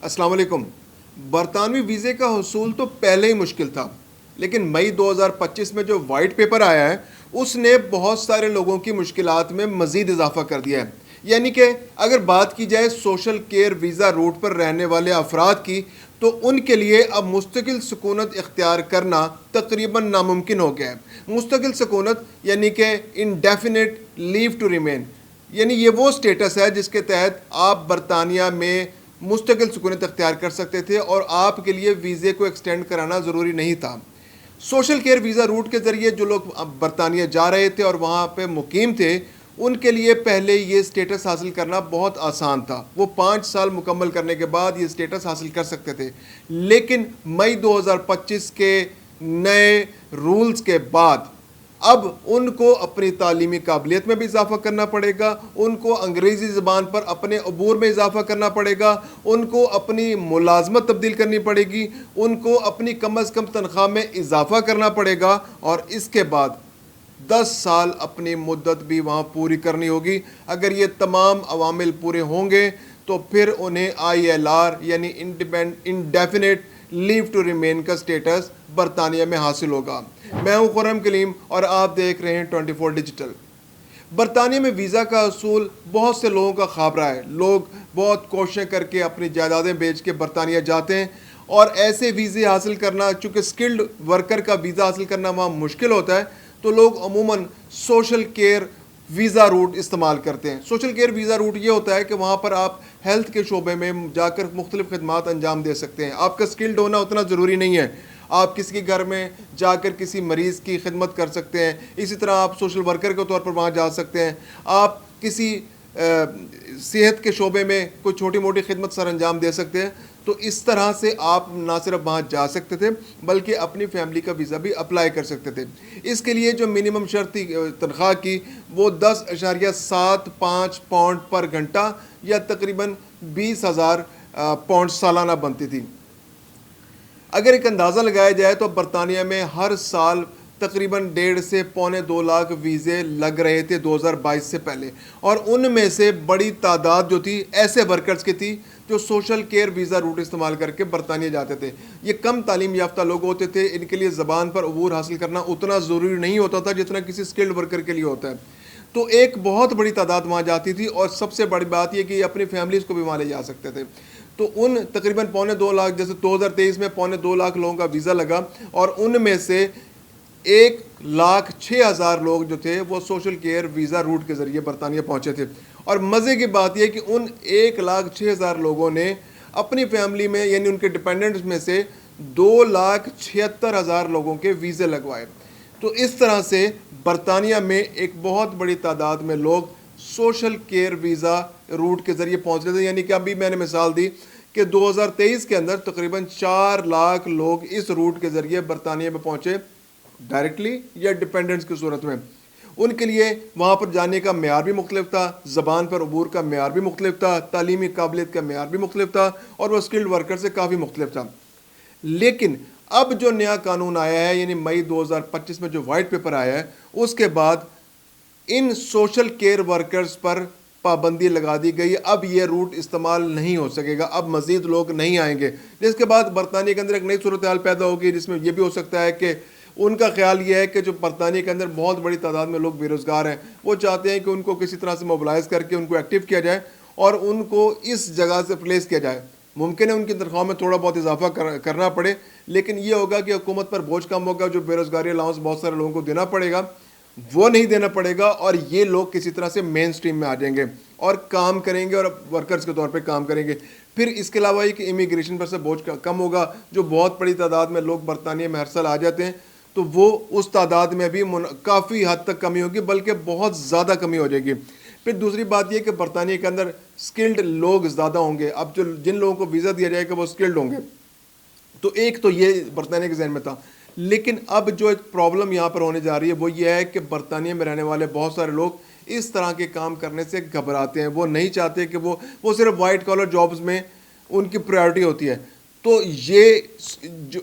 السلام علیکم۔ برطانوی ویزے کا حصول تو پہلے ہی مشکل تھا، لیکن مئی 2025 میں جو وائٹ پیپر آیا ہے اس نے بہت سارے لوگوں کی مشکلات میں مزید اضافہ کر دیا ہے۔ یعنی کہ اگر بات کی جائے سوشل کیئر ویزا روٹ پر رہنے والے افراد کی، تو ان کے لیے اب مستقل سکونت اختیار کرنا تقریباً ناممکن ہو گیا ہے۔ مستقل سکونت یعنی کہ انڈیفینٹ لیو ٹو ریمین، یعنی یہ وہ سٹیٹس ہے جس کے تحت آپ برطانیہ میں مستقل سکونت اختیار کر سکتے تھے اور آپ کے لیے ویزے کو ایکسٹینڈ کرانا ضروری نہیں تھا۔ سوشل کیئر ویزا روٹ کے ذریعے جو لوگ برطانیہ جا رہے تھے اور وہاں پہ مقیم تھے، ان کے لیے پہلے یہ سٹیٹس حاصل کرنا بہت آسان تھا۔ وہ 5 سال مکمل کرنے کے بعد یہ سٹیٹس حاصل کر سکتے تھے، لیکن مئی 2025 کے نئے رولز کے بعد اب ان کو اپنی تعلیمی قابلیت میں بھی اضافہ کرنا پڑے گا، ان کو انگریزی زبان پر اپنے عبور میں اضافہ کرنا پڑے گا، ان کو اپنی ملازمت تبدیل کرنی پڑے گی، ان کو اپنی کم از کم تنخواہ میں اضافہ کرنا پڑے گا، اور اس کے بعد 10 سال اپنی مدت بھی وہاں پوری کرنی ہوگی۔ اگر یہ تمام عوامل پورے ہوں گے تو پھر انہیں ILR یعنی انڈیفینٹ لیو ٹو ریمین کا سٹیٹس برطانیہ میں حاصل ہوگا۔ میں ہوں خرم کلیم اور آپ دیکھ رہے ہیں 24 ڈیجیٹل۔ برطانیہ میں ویزا کا حصول بہت سے لوگوں کا خواب رہا ہے۔ لوگ بہت کوششیں کر کے اپنی جائیدادیں بیچ کے برطانیہ جاتے ہیں، اور ایسے ویزے حاصل کرنا، چونکہ اسکلڈ ورکر کا ویزا حاصل کرنا وہاں مشکل ہوتا ہے، تو لوگ عموماً سوشل کیئر ویزا روٹ استعمال کرتے ہیں۔ سوشل کیئر ویزا روٹ یہ ہوتا ہے کہ وہاں پر آپ ہیلتھ کے شعبے میں جا کر مختلف خدمات انجام دے سکتے ہیں۔ آپ کا اسکلڈ ہونا اتنا ضروری نہیں ہے، آپ کسی کے گھر میں جا کر کسی مریض کی خدمت کر سکتے ہیں، اسی طرح آپ سوشل ورکر کے طور پر وہاں جا سکتے ہیں، آپ کسی صحت کے شعبے میں کوئی چھوٹی موٹی خدمت سر انجام دے سکتے ہیں۔ تو اس طرح سے آپ نہ صرف وہاں جا سکتے تھے بلکہ اپنی فیملی کا ویزا بھی اپلائی کر سکتے تھے۔ اس کے لیے جو منیمم شرط تھی تنخواہ کی، وہ 10.75 پاؤنڈ پر گھنٹہ یا تقریباً 20,000 پاؤنڈ سالانہ بنتی تھی۔ اگر ایک اندازہ لگایا جائے تو برطانیہ میں ہر سال تقریباً 1.5 سے 1.25 لاکھ ویزے لگ رہے تھے 2022 سے پہلے، اور ان میں سے بڑی تعداد جو تھی ایسے ورکرز کی تھی جو سوشل کیئر ویزا روٹ استعمال کر کے برطانیہ جاتے تھے۔ یہ کم تعلیم یافتہ لوگ ہوتے تھے، ان کے لیے زبان پر عبور حاصل کرنا اتنا ضروری نہیں ہوتا تھا جتنا کسی اسکلڈ ورکر کے لیے ہوتا ہے۔ تو ایک بہت بڑی تعداد وہاں جاتی تھی، اور سب سے بڑی بات یہ کہ یہ اپنی فیملیز کو بھی وہاں لے جا سکتے تھے۔ تو ان تقریباً 1.25 لاکھ، جیسے 2023 میں 1.25 لاکھ لوگوں کا ویزا لگا، اور ان میں سے 1,06,000 لوگ جو تھے وہ سوشل کیئر ویزا روٹ کے ذریعے برطانیہ پہنچے تھے۔ اور مزے کی بات یہ کہ ان 1,06,000 لوگوں نے اپنی فیملی میں یعنی ان کے ڈپینڈنٹس میں سے 2,76,000 لوگوں کے ویزے لگوائے۔ تو اس طرح سے برطانیہ میں ایک بہت بڑی تعداد میں لوگ سوشل کیئر ویزا روٹ کے ذریعے پہنچ رہے تھے۔ یعنی کہ ابھی میں نے مثال دی کہ 2023 کے اندر تقریباً 4 لاکھ لوگ اس روٹ کے ذریعے برطانیہ میں پہنچے، ڈائریکٹلی یا ڈپینڈنٹس کی صورت میں۔ ان کے لیے وہاں پر جانے کا معیار بھی مختلف تھا، زبان پر عبور کا معیار بھی مختلف تھا، تعلیمی قابلیت کا معیار بھی مختلف تھا، اور وہ اسکلڈ ورکر سے کافی مختلف تھا۔ لیکن اب جو نیا قانون آیا ہے، یعنی مئی 2025 میں جو وائٹ پیپر آیا ہے، اس کے بعد ان سوشل کیئر ورکرز پر پابندی لگا دی گئی۔ اب یہ روٹ استعمال نہیں ہو سکے گا، اب مزید لوگ نہیں آئیں گے، جس کے بعد برطانیہ کے اندر ایک نئی صورتحال پیدا ہوگی، جس میں یہ بھی ہو سکتا ہے کہ ان کا خیال یہ ہے کہ جو برطانیہ کے اندر بہت بڑی تعداد میں لوگ بے روزگار ہیں، وہ چاہتے ہیں کہ ان کو کسی طرح سے موبلائز کر کے ان کو ایکٹیو کیا جائے اور ان کو اس جگہ سے پلیس کیا جائے۔ ممکن ہے ان کی تنخواہ میں تھوڑا بہت اضافہ کرنا پڑے، لیکن یہ ہوگا کہ حکومت پر بوجھ کم ہوگا، جو بے روزگاری الاؤنس بہت سارے لوگوں کو دینا پڑے گا وہ نہیں دینا پڑے گا، اور یہ لوگ کسی طرح سے مین سٹریم میں آ جائیں گے اور کام کریں گے اور ورکرز کے طور پہ کام کریں گے۔ پھر اس کے علاوہ یہ کہ امیگریشن پر سے بوجھ کم ہوگا، جو بہت بڑی تعداد میں لوگ برطانیہ میں ہر سال آ جاتے ہیں، تو وہ اس تعداد میں بھی کافی حد تک کمی ہوگی، بلکہ بہت زیادہ کمی ہو جائے گی۔ پھر دوسری بات یہ کہ برطانیہ کے اندر اسکلڈ لوگ زیادہ ہوں گے۔ اب جن لوگوں کو ویزا دیا جائے گا وہ اسکلڈ ہوں گے، تو ایک تو یہ برطانیہ کے ذہن میں تھا۔ لیکن اب جو ایک پرابلم یہاں پر ہونے جا رہی ہے وہ یہ ہے کہ برطانیہ میں رہنے والے بہت سارے لوگ اس طرح کے کام کرنے سے گھبراتے ہیں، وہ نہیں چاہتے کہ وہ صرف وائٹ کالر جابز میں ان کی پرائیورٹی ہوتی ہے۔ تو یہ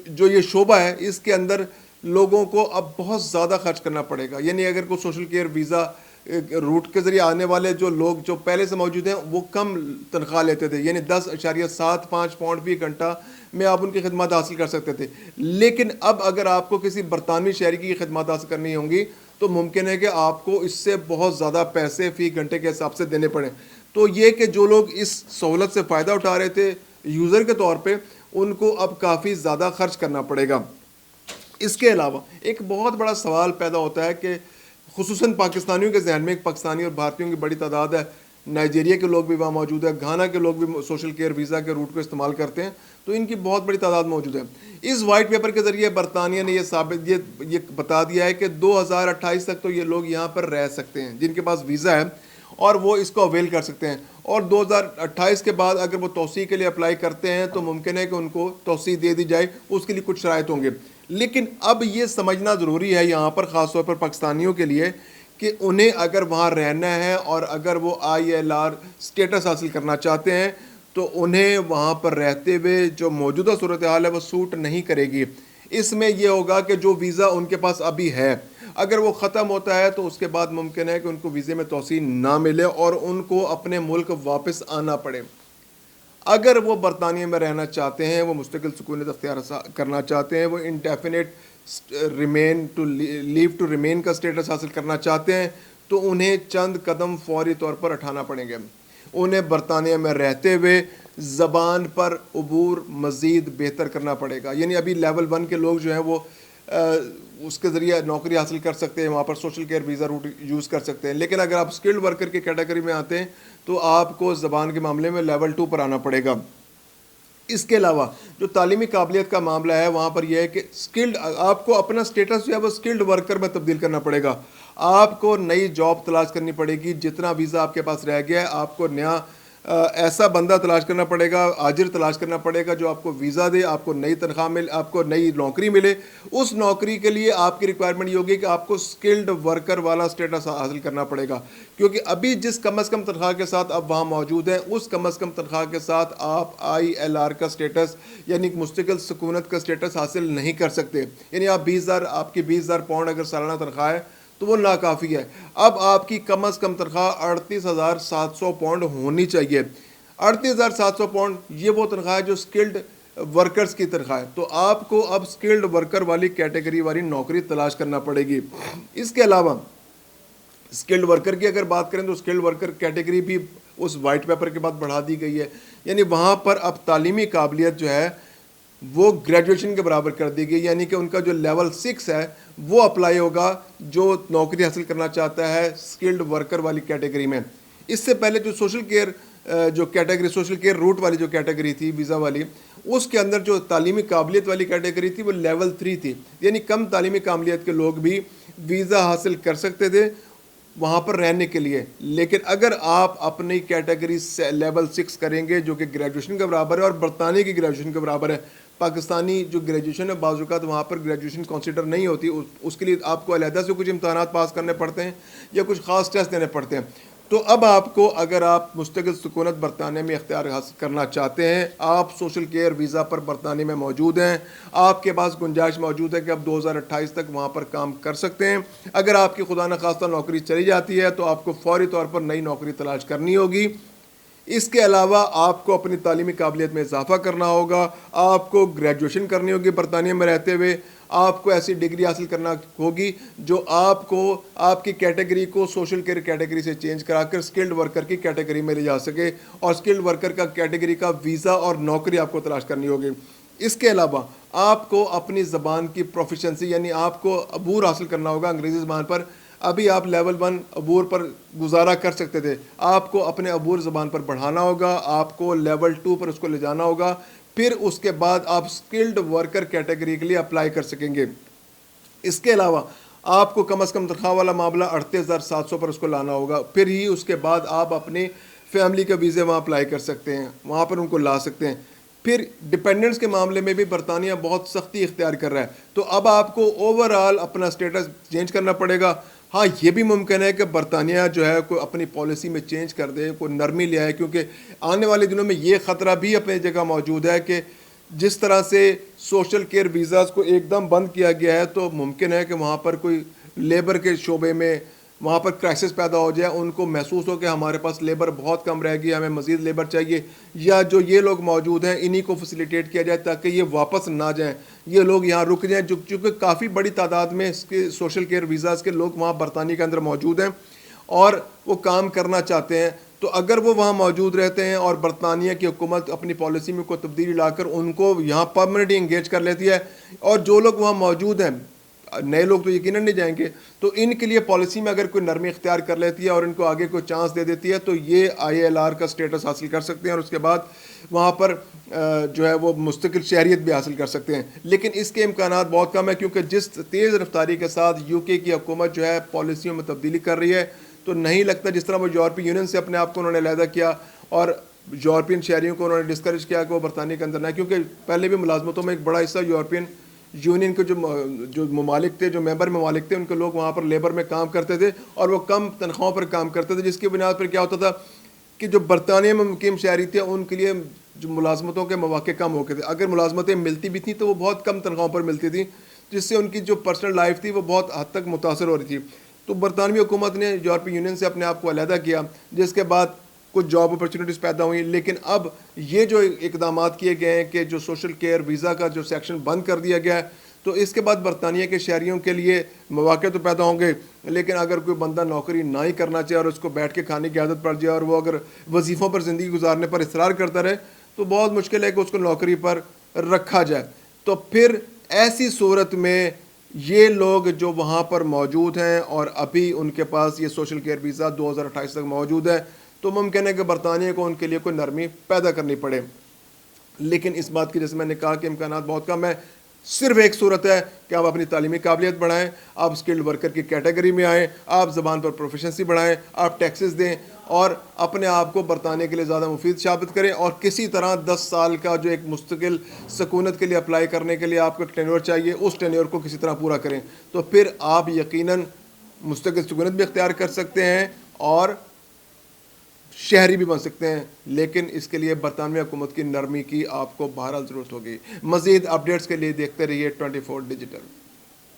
جو یہ شعبہ ہے، اس کے اندر لوگوں کو اب بہت زیادہ خرچ کرنا پڑے گا۔ یعنی اگر کوئی سوشل کیئر ویزا روٹ کے ذریعے آنے والے جو لوگ جو پہلے سے موجود ہیں وہ کم تنخواہ لیتے تھے، یعنی 10.75 پاؤنڈ فی گھنٹہ میں آپ ان کی خدمات حاصل کر سکتے تھے. لیکن اب اگر آپ کو کسی برطانوی شہری کی خدمات حاصل کرنی ہوں گی تو ممکن ہے کہ آپ کو اس سے بہت زیادہ پیسے فی گھنٹے کے حساب سے دینے پڑیں. تو یہ کہ جو لوگ اس سہولت سے فائدہ اٹھا رہے تھے یوزر کے طور پہ، ان کو اب کافی زیادہ خرچ کرنا پڑے گا. اس کے علاوہ ایک بہت بڑا سوال پیدا ہوتا ہے کہ خصوصاً پاکستانیوں کے ذہن میں، ایک پاکستانی اور بھارتیوں کی بڑی تعداد ہے، نائجیریا کے لوگ بھی وہاں موجود ہیں، گھانا کے لوگ بھی سوشل کیئر ویزا کے روٹ کو استعمال کرتے ہیں، تو ان کی بہت بڑی تعداد موجود ہے. اس وائٹ پیپر کے ذریعے برطانیہ نے یہ بتا دیا ہے کہ 2028 تک تو یہ لوگ یہاں پر رہ سکتے ہیں جن کے پاس ویزا ہے، اور وہ اس کو اویل کر سکتے ہیں. اور 2028 کے بعد اگر وہ توسیع کے لیے اپلائی کرتے ہیں تو ممکن ہے کہ ان کو توسیع دے دی جائے، اس کے لیے کچھ شرائط ہوں گے. لیکن اب یہ سمجھنا ضروری ہے یہاں پر، خاص طور پر پاکستانیوں کے لیے، کہ انہیں اگر وہاں رہنا ہے اور اگر وہ ILR سٹیٹس حاصل کرنا چاہتے ہیں تو انہیں وہاں پر رہتے ہوئے جو موجودہ صورتحال ہے وہ سوٹ نہیں کرے گی. اس میں یہ ہوگا کہ جو ویزا ان کے پاس ابھی ہے اگر وہ ختم ہوتا ہے تو اس کے بعد ممکن ہے کہ ان کو ویزے میں توسیع نہ ملے اور ان کو اپنے ملک واپس آنا پڑے. اگر وہ برطانیہ میں رہنا چاہتے ہیں، وہ مستقل سکونت اختیار کرنا چاہتے ہیں، وہ انڈیفینٹ لیو ٹو ریمین کا سٹیٹس حاصل کرنا چاہتے ہیں، تو انہیں چند قدم فوری طور پر اٹھانا پڑیں گے. انہیں برطانیہ میں رہتے ہوئے زبان پر عبور مزید بہتر کرنا پڑے گا. یعنی ابھی لیول 1 کے لوگ جو ہیں وہ اس کے ذریعے نوکری حاصل کر سکتے ہیں، وہاں پر social care visa route use کر سکتے ہیں. لیکن اگر آپ سکلڈ ورکر کی کیٹیگری میں آتے ہیں تو آپ کو زبان کے معاملے میں لیول 2 پر آنا پڑے گا. اس کے علاوہ جو تعلیمی قابلیت کا معاملہ ہے وہاں پر یہ ہے کہ سکلڈ آپ کو اپنا سٹیٹس جو ہے وہ سکلڈ ورکر میں تبدیل کرنا پڑے گا. آپ کو نئی جاب تلاش کرنی پڑے گی. جتنا ویزا آپ کے پاس رہ گیا ہے آپ کو نیا ایسا بندہ تلاش کرنا پڑے گا، آجر تلاش کرنا پڑے گا جو آپ کو ویزا دے، آپ کو نئی تنخواہ ملے، آپ کو نئی نوکری ملے. اس نوکری کے لیے آپ کی ریکوائرمنٹ یہ ہوگی کہ آپ کو سکلڈ ورکر والا سٹیٹس حاصل کرنا پڑے گا، کیونکہ ابھی جس کم از کم تنخواہ کے ساتھ آپ وہاں موجود ہیں اس کم از کم تنخواہ کے ساتھ آپ ILR کا سٹیٹس یعنی مستقل سکونت کا سٹیٹس حاصل نہیں کر سکتے. یعنی آپ 20,000 آپ کی 20,000 پاؤنڈ اگر سالانہ تنخواہ ہے تو وہ ناکافی ہے. اب آپ کی کم از کم تنخواہ 38,700 پاؤنڈ ہونی چاہیے. 38,700 پاؤنڈ یہ وہ تنخواہ ہے جو سکلڈ ورکرز کی تنخواہ ہے. تو آپ کو اب سکلڈ ورکر والی کیٹیگری والی نوکری تلاش کرنا پڑے گی. اس کے علاوہ سکلڈ ورکر کی اگر بات کریں تو سکلڈ ورکر کیٹیگری بھی اس وائٹ پیپر کے بعد بڑھا دی گئی ہے. یعنی وہاں پر اب تعلیمی قابلیت جو ہے وہ گریجویشن کے برابر کر دی گئی، یعنی کہ ان کا جو لیول 6 ہے وہ اپلائی ہوگا جو نوکری حاصل کرنا چاہتا ہے سکلڈ ورکر والی کیٹیگری میں. اس سے پہلے جو سوشل کیئر روٹ والی جو کیٹیگری تھی ویزا والی، اس کے اندر جو تعلیمی قابلیت والی کیٹیگری تھی وہ لیول 3 تھی. یعنی کم تعلیمی قابلیت کے لوگ بھی ویزا حاصل کر سکتے تھے وہاں پر رہنے کے لیے. لیکن اگر آپ اپنی کیٹیگری لیول 6 کریں گے جو کہ گریجویشن کے برابر ہے اور برطانیہ کی گریجویشن کے برابر ہے، پاکستانی جو گریجویشن ہے بعض اوقات وہاں پر گریجویشن کنسیڈر نہیں ہوتی، اس کے لیے آپ کو علیحدہ سے کچھ امتحانات پاس کرنے پڑتے ہیں یا کچھ خاص ٹیسٹ دینے پڑتے ہیں. تو اب آپ کو اگر آپ مستقل سکونت برطانیہ میں اختیار حاصل کرنا چاہتے ہیں، آپ سوشل کیئر ویزا پر برطانیہ میں موجود ہیں، آپ کے پاس گنجائش موجود ہے کہ آپ 2028 تک وہاں پر کام کر سکتے ہیں. اگر آپ کی خدا نخواستہ نوکری چلی جاتی ہے تو آپ کو فوری طور پر نئی نوکری تلاش کرنی ہوگی. اس کے علاوہ آپ کو اپنی تعلیمی قابلیت میں اضافہ کرنا ہوگا، آپ کو گریجویشن کرنی ہوگی برطانیہ میں رہتے ہوئے، آپ کو ایسی ڈگری حاصل کرنا ہوگی جو آپ کو آپ کی کیٹیگری کو سوشل کیئر کیٹیگری سے چینج کرا کر سکلڈ ورکر کی کیٹیگری میں لے جا سکے، اور سکلڈ ورکر کا کیٹیگری کا ویزا اور نوکری آپ کو تلاش کرنی ہوگی. اس کے علاوہ آپ کو اپنی زبان کی پروفیشنسی یعنی آپ کو عبور حاصل کرنا ہوگا انگریزی زبان پر. ابھی آپ لیول 1 عبور پر گزارا کر سکتے تھے، آپ کو اپنے عبور زبان پر بڑھانا ہوگا، آپ کو لیول 2 پر اس کو لے جانا ہوگا. پھر اس کے بعد آپ سکلڈ ورکر کیٹیگری کے لیے اپلائی کر سکیں گے. اس کے علاوہ آپ کو کم از کم تنخواہ والا معاملہ 38,700 پر اس کو لانا ہوگا. پھر ہی اس کے بعد آپ اپنے فیملی کا ویزے وہاں اپلائی کر سکتے ہیں، وہاں پر ان کو لا سکتے ہیں. پھر ڈپینڈنٹس کے معاملے میں بھی برطانیہ بہت سختی اختیار کر رہا ہے، تو اب آپ کو اوور آل اپنا سٹیٹس چینج کرنا پڑے گا. ہاں یہ بھی ممکن ہے کہ برطانیہ جو ہے کوئی اپنی پالیسی میں چینج کر دے، کوئی نرمی لے آئے، کیونکہ آنے والے دنوں میں یہ خطرہ بھی اپنی جگہ موجود ہے کہ جس طرح سے سوشل کیئر ویزاز کو ایک دم بند کیا گیا ہے تو ممکن ہے کہ وہاں پر کوئی لیبر کے شعبے میں وہاں پر کرائسس پیدا ہو جائے, ان کو محسوس ہو کہ ہمارے پاس لیبر بہت کم رہ گئی, ہمیں مزید لیبر چاہیے, یا جو یہ لوگ موجود ہیں انہی کو فیسیلیٹیٹ کیا جائے تاکہ یہ واپس نہ جائیں, یہ لوگ یہاں رک جائیں, چونکہ کافی بڑی تعداد میں اس کے سوشل کیئر ویزاز کے لوگ وہاں برطانیہ کے اندر موجود ہیں اور وہ کام کرنا چاہتے ہیں. تو اگر وہ وہاں موجود رہتے ہیں اور برطانیہ کی حکومت اپنی پالیسی میں کوئی تبدیلی لا کر ان کو یہاں پرماننٹلی انگیج کر لیتی ہے, اور جو لوگ وہاں موجود ہیں, نئے لوگ تو یقیناً نہیں جائیں گے, تو ان کے لیے پالیسی میں اگر کوئی نرمی اختیار کر لیتی ہے اور ان کو آگے کوئی چانس دے دیتی ہے تو یہ ILR کا سٹیٹس حاصل کر سکتے ہیں, اور اس کے بعد وہاں پر جو ہے وہ مستقل شہریت بھی حاصل کر سکتے ہیں. لیکن اس کے امکانات بہت کم ہیں, کیونکہ جس تیز رفتاری کے ساتھ UK کی حکومت جو ہے پالیسیوں میں تبدیلی کر رہی ہے, تو نہیں لگتا جس طرح وہ یورپی یونین سے اپنے آپ کو انہوں نے علیحدہ کیا اور یورپین شہریوں کو انہوں نے ڈسکریج کیا کہ وہ برطانیہ کے اندر نہ, کیونکہ پہلے بھی ملازمتوں میں ایک بڑا حصہ یورپین یونین کے جو ممالک تھے, جو ممبر ممالک تھے, ان کے لوگ وہاں پر لیبر میں کام کرتے تھے اور وہ کم تنخواہوں پر کام کرتے تھے, جس کی بنیاد پر کیا ہوتا تھا کہ جو برطانیہ میں مقیم شہری تھے ان کے لیے جو ملازمتوں کے مواقع کم ہو گئے تھے. اگر ملازمتیں ملتی بھی تھیں تو وہ بہت کم تنخواہوں پر ملتی تھیں, جس سے ان کی جو پرسنل لائف تھی وہ بہت حد تک متاثر ہو رہی تھی. تو برطانوی حکومت نے یورپی یونین سے اپنے آپ کو علیحدہ کیا, جس کے بعد کچھ جاب اپرچونیٹیز پیدا ہوئیں. لیکن اب یہ جو اقدامات کیے گئے ہیں کہ جو سوشل کیئر ویزا کا جو سیکشن بند کر دیا گیا ہے, تو اس کے بعد برطانیہ کے شہریوں کے لیے مواقع تو پیدا ہوں گے, لیکن اگر کوئی بندہ نوکری نہ ہی کرنا چاہے اور اس کو بیٹھ کے کھانے کی عادت پڑ جائے اور وہ اگر وظیفوں پر زندگی گزارنے پر اصرار کرتا رہے, تو بہت مشکل ہے کہ اس کو نوکری پر رکھا جائے. تو پھر ایسی صورت میں یہ لوگ جو وہاں پر موجود ہیں اور ابھی ان کے پاس یہ سوشل کیئر ویزا 2028 تک موجود ہے, تو ممکن ہے کہ برطانیہ کو ان کے لیے کوئی نرمی پیدا کرنی پڑے. لیکن اس بات کی جیسے میں نے کہا کہ امکانات بہت کم ہیں. صرف ایک صورت ہے کہ آپ اپنی تعلیمی قابلیت بڑھائیں, آپ اسکلڈ ورکر کی کیٹیگری میں آئیں, آپ زبان پر پروفیشنسی بڑھائیں, آپ ٹیکسز دیں اور اپنے آپ کو برطانیہ کے لیے زیادہ مفید ثابت کریں, اور کسی طرح 10 سال کا جو ایک مستقل سکونت کے لیے اپلائی کرنے کے لیے آپ کو ٹینیور چاہیے, اس ٹینیور کو کسی طرح پورا کریں. تو پھر آپ یقیناً مستقل سکونت بھی اختیار کر سکتے ہیں اور شہری بھی بن سکتے ہیں. لیکن اس کے لیے برطانوی حکومت کی نرمی کی آپ کو بہرحال ضرورت ہوگی. مزید اپڈیٹس کے لیے دیکھتے رہیے 24 ڈیجیٹل.